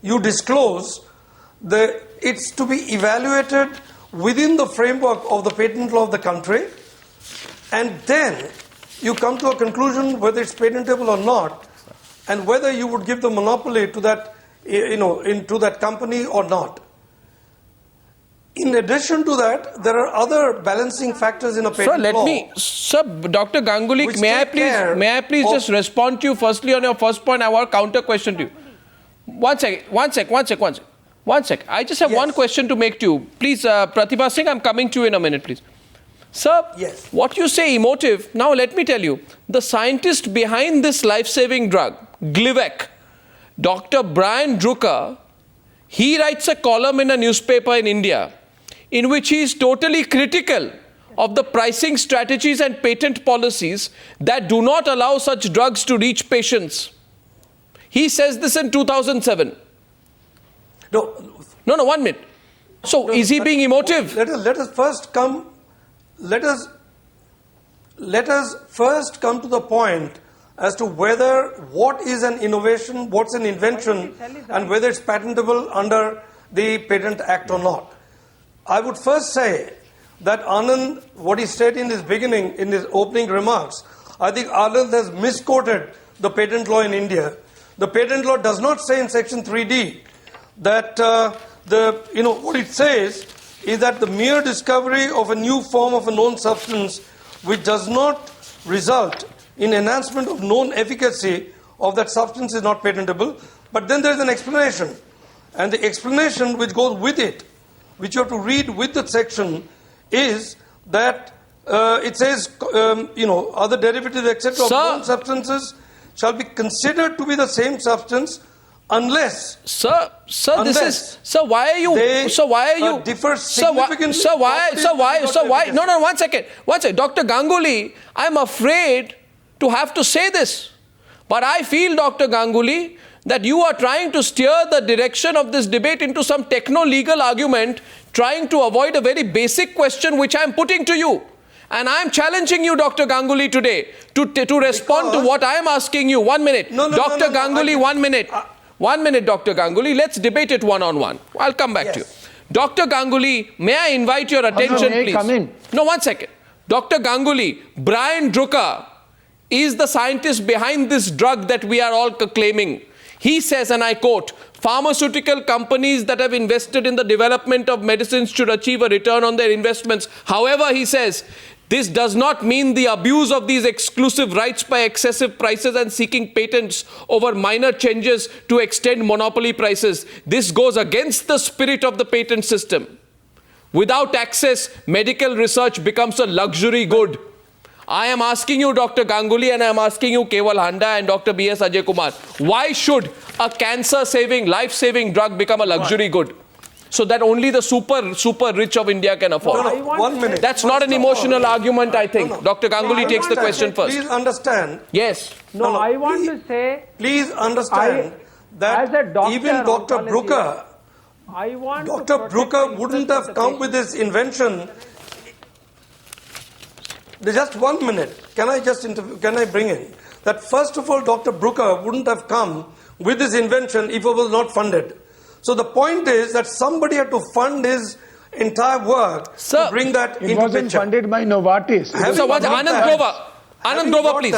you disclose it's to be evaluated within the framework of the patent law of the country, and then you come to a conclusion whether it's patentable or not, and whether you would give the monopoly to that, into that company or not. In addition to that, there are other balancing factors in a patent law. Sir, Dr. Ganguly, may I please just respond to you firstly on your first point? I want a counter question to you. One sec. I just have one question to make to you. Please, Pratibha Singh, I'm coming to you in a minute, please. Sir, what you say emotive, now let me tell you, the scientist behind this life-saving drug, Glivec, Dr. Brian Drucker, he writes a column in a newspaper in India in which he is totally critical of the pricing strategies and patent policies that do not allow such drugs to reach patients. He says this in 2007. No, 1 minute. So is he being emotive? Let us first come to the point as to what is an innovation, what's an invention, and whether it's patentable under the Patent Act or not. I would first say that Anand, what he said in his opening remarks, I think Anand has misquoted the patent law in India. The patent law does not say in section 3D that what it says is that the mere discovery of a new form of a known substance which does not result in enhancement of known efficacy of that substance is not patentable. But then there is an explanation, and the explanation which goes with it, which you have to read with the section, is that it says, other derivatives, etc., of known substances shall be considered to be the same substance unless. Why are you differ significantly. No, 1 second. Dr. Ganguly, I'm afraid to have to say this, but I feel, Dr. Ganguly, that you are trying to steer the direction of this debate into some techno-legal argument, trying to avoid a very basic question which I am putting to you. And I am challenging you, Dr. Ganguly, today to respond to what I am asking you. 1 minute. Dr. Ganguly, 1 minute. 1 minute, Dr. Ganguly. Let's debate it one-on-one. I'll come back to you. Dr. Ganguly, may I invite your attention, please? Come in. No, 1 second. Dr. Ganguly, Brian Drucker is the scientist behind this drug that we are all claiming. He says, and I quote, pharmaceutical companies that have invested in the development of medicines should achieve a return on their investments. However, he says, this does not mean the abuse of these exclusive rights by excessive prices and seeking patents over minor changes to extend monopoly prices. This goes against the spirit of the patent system. Without access, medical research becomes a luxury good. I am asking you, Dr. Ganguly, and I am asking you, Keval Handa and Dr. B.S. Ajay Kumar, why should a cancer-saving, life-saving drug become a luxury good? So that only the super rich of India can afford. 1 minute. That's not an emotional argument, I think. Dr. Ganguly takes the question first. Please understand. Yes. I want to say. Please understand that even Dr. Drucker, Dr. Drucker wouldn't have come with this invention. Just 1 minute. Can I bring in that first of all, Dr. Drucker wouldn't have come with this invention if it was not funded. So the point is that somebody had to fund his entire work to bring that into picture. It wasn't funded by Novartis. So what's Anand Grover, please.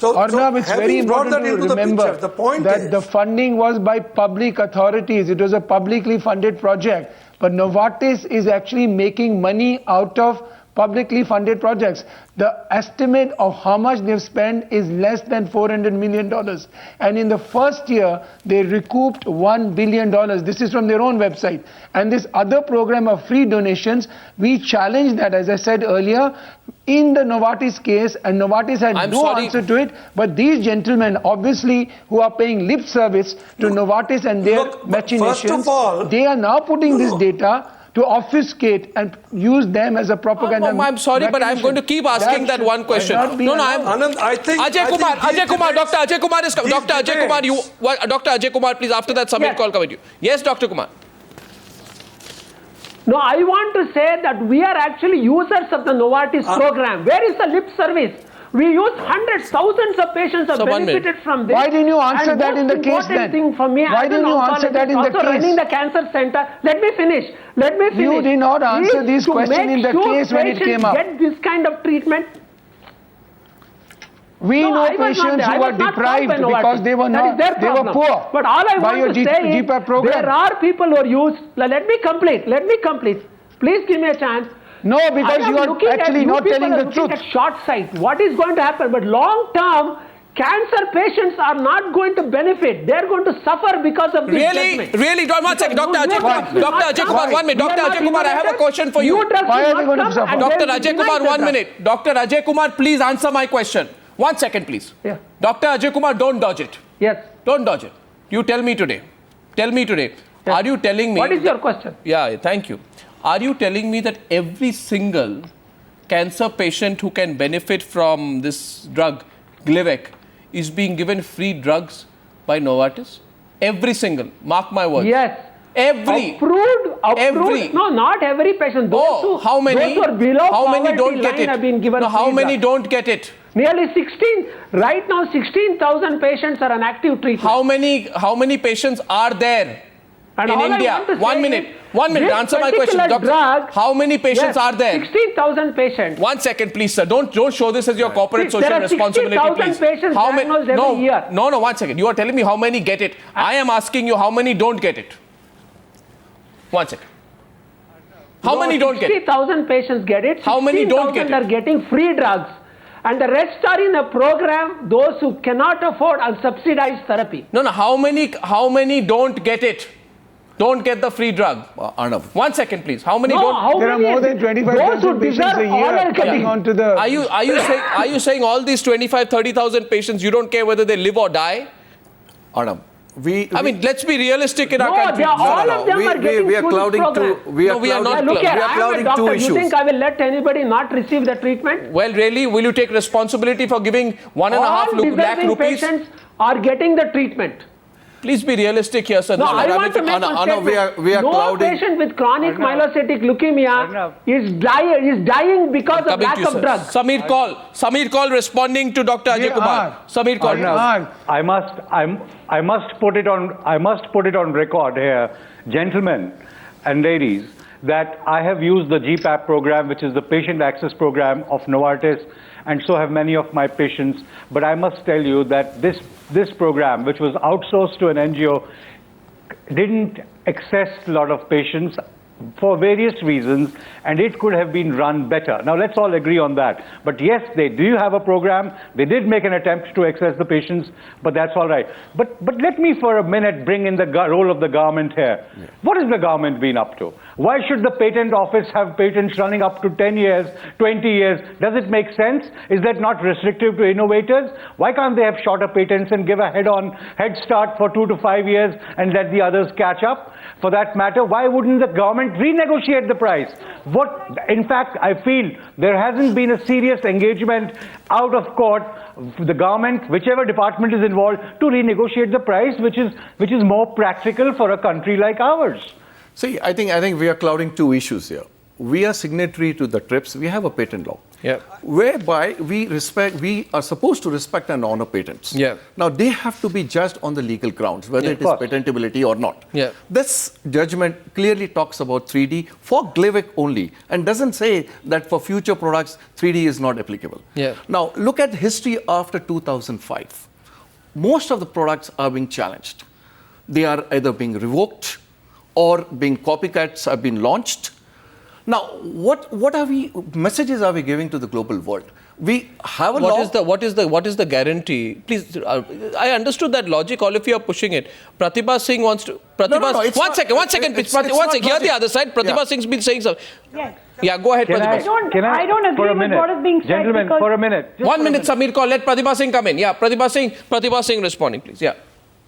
Arnab, it's very important to remember that the funding was by public authorities. It was a publicly funded project. But Novartis is actually making money out of publicly funded projects. The estimate of how much they've spent is less than $400 million. And in the first year, they recouped $1 billion. This is from their own website. And this other program of free donations, we challenged that, as I said earlier, in the Novartis case, and Novartis had answer to it. But these gentlemen, obviously, who are paying lip service to Novartis and their machinations, they are now putting this data to obfuscate and use them as a propaganda. I'm sorry, but I'm going to keep asking that one question. Anand, I think Ajay Kumar, Dr. Ajay Kumar is coming. Dr. Ajay Kumar, Dr. Ajay Kumar, please. After that, Samir call come with you. Yes, Dr. Kumar. No, I want to say that we are actually users of the Novartis program. Where is the lip service? We use hundreds, thousands of patients have benefited from this. Why didn't you answer and that in the case then? Thing for me, Why didn't you answer that in the also case? Running the cancer center. Let me finish. You did not answer these questions in the case when it came up. Get this kind of treatment. We know patients who were deprived because they were not, they were poor. But all I want to say is, program. there are people who are used. Let me complete. Please give me a chance. No, because you are actually not telling the truth. At short sight, what is going to happen? But long term, cancer patients are not going to benefit. They are going to suffer because of this judgment. Really, one second, Dr. Ajay Kumar, 1 minute. Dr. Ajay Kumar, I have a question for you. Why are they going to suffer? Dr. Ajay Kumar, 1 minute. Dr. Ajay Kumar, please answer my question. 1 second, please. Yeah. Dr. Ajay Kumar, don't dodge it. Yes. Don't dodge it. You tell me today. Yes. Are you telling me... What is your question? Yeah, thank you. Are you telling me that every single cancer patient who can benefit from this drug, Glivec, is being given free drugs by Novartis? Every single. Mark my words. Yes. Approved. No, not every patient. How many? Those who are below how many don't line get it? Have been given how many don't get it? Nearly 16. Right now, 16,000 patients are on active treatment. How many patients are there and in India? 1 minute. 1 minute. Answer my question, doctor. How many patients are there? 16,000 patients. 1 second, please, sir. Don't show this as your corporate social responsibility, please. Patients diagnosed every year. No, 1 second. You are telling me how many get it. I am asking you how many don't get it. 1 second. How many don't get it? 60,000 patients get it. How many don't get it? 16,000 are getting free drugs. And the rest are in a program, those who cannot afford unsubsidized therapy. No. How many don't get it? Don't get the free drug. Arnav. 1 second, please. How many don't? There are more than 25,000 patients a year coming onto the... Are you saying all these 30,000 patients, you don't care whether they live or die? Arnav. I mean, let's be realistic in our country. All of them are getting we are clouding two. We are clouding two issues. You think I will let anybody not receive the treatment? Well, really, will you take responsibility for giving 1.5 lakh rupees? Patients are getting the treatment. Please be realistic here, sir. No, I want to make one statement. No patient with chronic myelocytic leukemia is dying because of lack of drugs. Samir Kaul responding to Dr. Ajay Kumar. Samir Kaul. I must put it on record here, gentlemen and ladies, that I have used the GPAP program, which is the patient access program of Novartis, and so have many of my patients. But I must tell you that this program, which was outsourced to an NGO, didn't access a lot of patients for various reasons, and it could have been run better. Now, let's all agree on that. But yes, they do have a program. They did make an attempt to access the patients, but that's all right. But let me for a minute bring in the role of the government here. Yeah. What has the government been up to? Why should the patent office have patents running up to 10 years, 20 years? Does it make sense? Is that not restrictive to innovators? Why can't they have shorter patents and give a head start for 2 to 5 years and let the others catch up? For that matter, why wouldn't the government renegotiate the price? In fact, I feel there hasn't been a serious engagement out of court, the government, whichever department is involved, to renegotiate the price, which is more practical for a country like ours. See, I think we are clouding two issues here. We are signatory to the TRIPS. We have a patent law, whereby we are supposed to respect and honor patents. Now, they have to be judged on the legal grounds, whether it is patentability or not. This judgment clearly talks about 3D for Glivec only, and doesn't say that for future products 3D is not applicable. Now, look at history after 2005. Most of the products are being challenged. They are either being revoked or being copycats have been launched. Now, what messages are we giving to the global world? We have a law. What is the guarantee? Please, I understood that logic. All of you are pushing it. Pratibha Singh wants to. One second, please. One second. Here the other side. Pratibha Singh's been saying something. Yes. Yeah, go ahead, Pratibha. I don't agree with what is being said. Gentlemen, for a minute. 1 minute, Samir Kaul. Let Pratibha Singh come in. Yeah, Pratibha Singh responding, please. Yeah.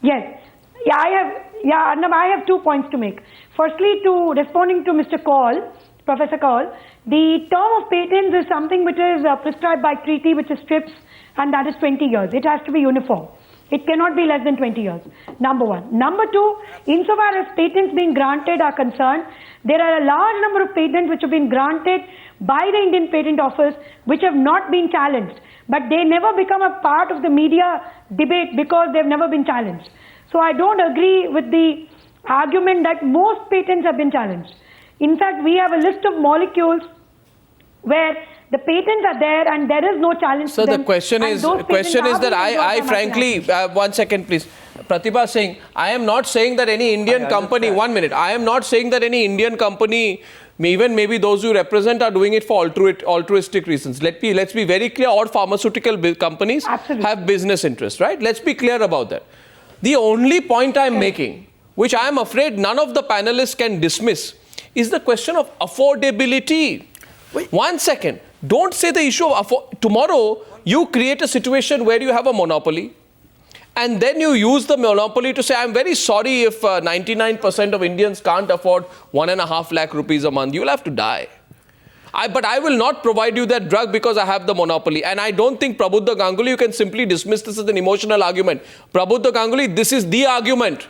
Yes. Arnav, I have 2 points to make. Firstly, responding to Mr. Kaul, Professor Kaul, the term of patents is something which is prescribed by treaty, which is TRIPS, and that is 20 years. It has to be uniform. It cannot be less than 20 years. Number one. Number two, insofar as patents being granted are concerned, there are a large number of patents which have been granted by the Indian Patent Office which have not been challenged. But they never become a part of the media debate because they've never been challenged. So I don't agree with the argument that most patents have been challenged. In fact, we have a list of molecules where the patents are there and there is no challenge to them. So the question is that I frankly, one second please. Pratibha Singh, I am not saying that any Indian company, 1 minute, I am not saying that any Indian company, even maybe those you represent, are doing it for altruistic reasons. Let's be very clear, all pharmaceutical companies have business interests, right? Let's be clear about that. The only point I'm making, which I am afraid none of the panelists can dismiss, is the question of affordability. Wait. 1 second. Don't say the issue of tomorrow you create a situation where you have a monopoly and then you use the monopoly to say, I'm very sorry if 99% of Indians can't afford 1.5 lakh rupees a month. You'll have to die. But I will not provide you that drug because I have the monopoly. And I don't think Prabuddha Ganguly, you can simply dismiss this as an emotional argument. Prabuddha Ganguly, this is the argument.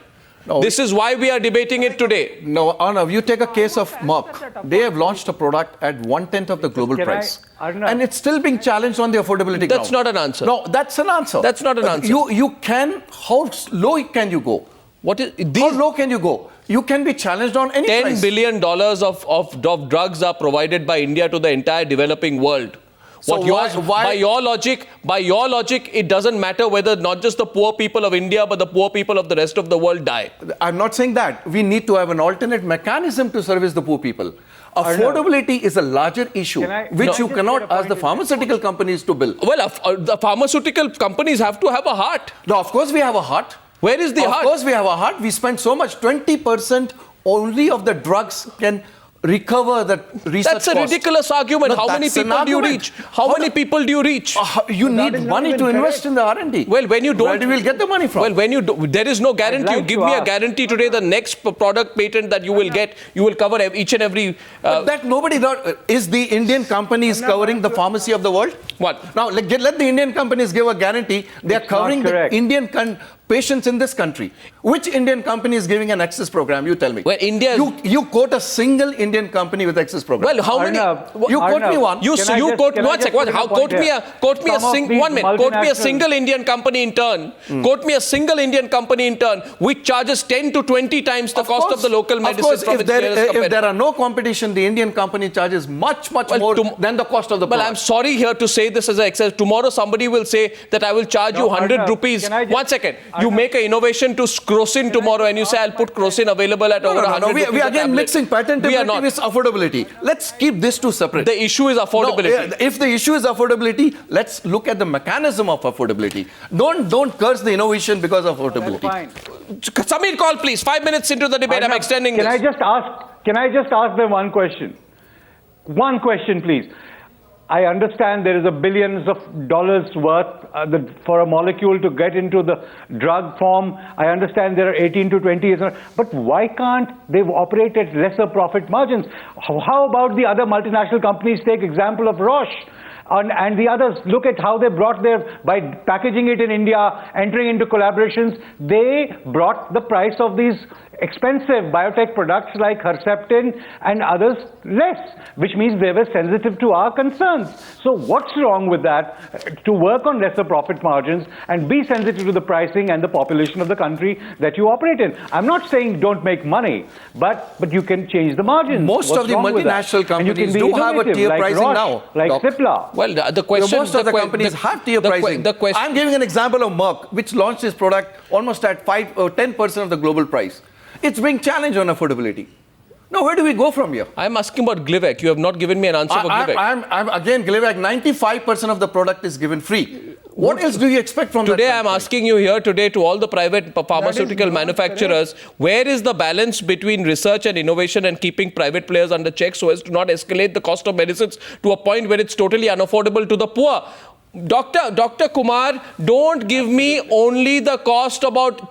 No. This is why we are debating it today. No, Arnav, you take a case of Merck. They have launched a product at 1/10 of the global price. And it's still being challenged on the affordability That's not an answer. No, that's an answer. That's not an answer. How low can you go? How low can you go? You can be challenged on any price. $10 billion of drugs are provided by India to the entire developing world. So by your logic, it doesn't matter whether not just the poor people of India, but the poor people of the rest of the world die. I'm not saying that. We need to have an alternate mechanism to service the poor people. Affordability is a larger issue, which you cannot ask the pharmaceutical companies to build. Well, the pharmaceutical companies have to have a heart. No, of course we have a heart. Where is the heart? Of course we have a heart. We spend so much, 20% only of the drugs can recover the research That's a ridiculous argument. No, how many people do you reach? How many people do you reach? You need money to invest in the R&D. Well, when you don't... Where do you get the money from? Well, when you do, there is no guarantee. Give me a guarantee today, the next product patent that you will get, you will cover each and every... that nobody... Is the Indian companies covering the pharmacy of the world? What? Now, let the Indian companies give a guarantee. They are covering the Indian patients in this country. Which Indian company is giving an access program? You tell me. Well, India... You quote a single Indian company with access program. Well, how many... You quote me one. You quote me one second. Quote me a single Indian company in turn. Quote me a single Indian company in turn which charges 10 to 20 times the cost of the local medicine from its nearest competitor. If there are no competition, the Indian company charges much more than the cost of the product. Well, I'm sorry here to say this as an excess. Tomorrow somebody will say that I will charge you 100 rupees. 1 second. You make an innovation to Crocin tomorrow and you say I'll put Crocin available at over 100 rupees. We are again mixing patentability with affordability. Let's keep these two separate. The issue is affordability. No, if the issue is affordability, let's look at the mechanism of affordability. Don't curse the innovation because of affordability. Samir, call please. 5 minutes into the debate, I'm extending this. Can I just ask them one question? One question, please. I understand there is billions of dollars worth for a molecule to get into the drug form. I understand there are 18 to 20 years. But why can't they operate at lesser profit margins? How about the other multinational companies? Take example of Roche. And the others, look at how they brought by packaging it in India, entering into collaborations, they brought the price of these expensive biotech products like Herceptin and others less, which means they were sensitive to our concerns. So what's wrong with that? To work on lesser profit margins and be sensitive to the pricing and the population of the country that you operate in. I'm not saying don't make money, but you can change the margins. Most of the multinational companies do have a tier pricing Roche, now. Like Cipla. Well, the question... Most of the companies have tier pricing. I'm giving an example of Merck, which launched this product almost at 5 or 10% of the global price. It's being challenged on affordability. Now, where do we go from here? I'm asking about Glivec. You have not given me an answer for Glivec. Again, Glivec, 95% of the product is given free. What else do you expect from today? I'm asking you here today to all the private pharmaceutical manufacturers, where is the balance between research and innovation and keeping private players under check so as to not escalate the cost of medicines to a point where it's totally unaffordable to the poor? Dr. Kumar, don't give me only the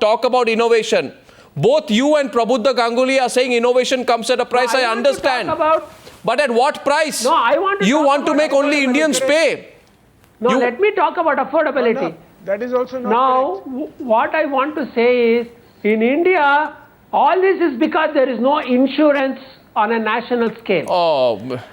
talk about innovation. Both you and Prabuddha Ganguly are saying innovation comes at a price. I understand. But at what price? No, I want to You want to make only Indians pay. No, let me talk about affordability. That is also not Now, correct. what I want to say is, in India, all this is because there is no insurance on a national scale. Oh,